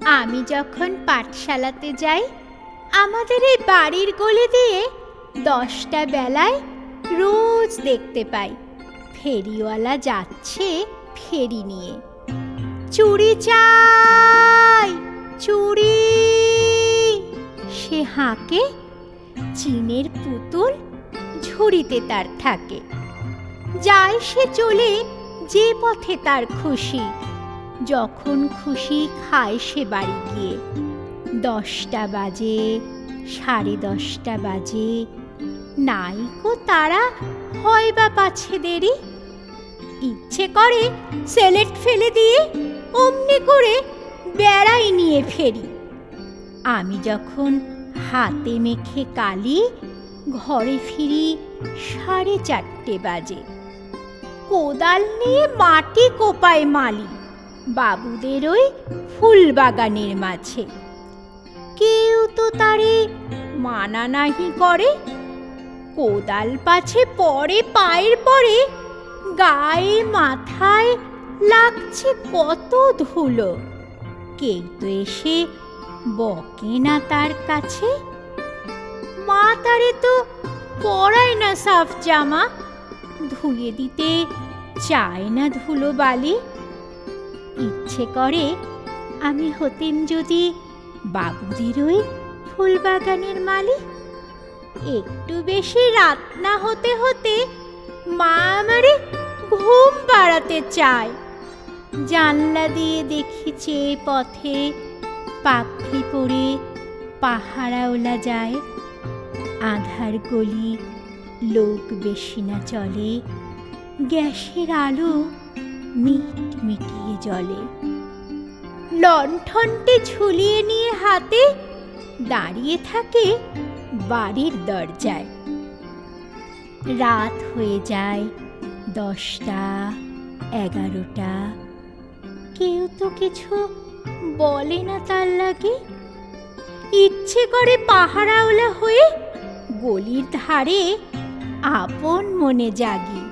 আমি যখন পাঠশালাতে যাই, আমাদের এই বাড়ির গলি দিয়ে 10টা বেলায় রোজ দেখতে পাই ফেরিওয়ালা যাচ্ছে ফেরি নিয়ে। চুড়ি চাই, চুড়ি, সে হাঁকে, চিনের পুতুল ঝুড়িতে তার থাকে। যায় সে চলে যে পথে তার খুশি, যখন খুশি খায় সে বাড়ি গিয়ে। 10টা বাজে, 10:30 বাজে, নাইকো তারা হয় বা পাছে দেরি। ইচ্ছে করে সেলেট ফেলে দিয়ে অমনি করে বেড়াই নিয়ে ফেরি। আমি যখন হাতে মেখে কালি ঘরে ফিরি 4:30 বাজে। কোদাল নিয়ে মাটি কোপায় মালি বাবুদের ওই ফুল বাগানের মাঝে। কেউ তো তারে মানা নাহি করে, কোদাল পাছে পড়ে পায়ের পরে, গায়ে মাথায় লাগছে কত ধুলো। কেউ তো এসে বকে না তার কাছে। মা তারে তো পরায় না সাফ জামা, ধুয়ে দিতে চায় না ধুলো বালি। ইচ্ছে করে আমি হতেম যদি বাবুদের ওই ফুলবাগানের মালি। একটু বেশি রাত না হতে হতে মা আমারে ঘুম পাড়াতে চায়। জানলা দিয়ে দেখি চেয়ে পথে পাখি পড়ে পাহারাওলা যায়। আধার গলি, লোক বেশি না চলে, গ্যাসের আলো মিটমিটিয়ে জ্বলে। লণ্ঠনটি ঝুলিয়ে নিয়ে হাতে দাঁড়িয়ে থাকে বাড়ির দরজায়। রাত হয়ে যায় 10টা, 11টা, কেউ তো কিছু বলে না তার লাগে। ইচ্ছে করে পাহারাওলা হয়ে গলির ধারে আপন মনে জাগি।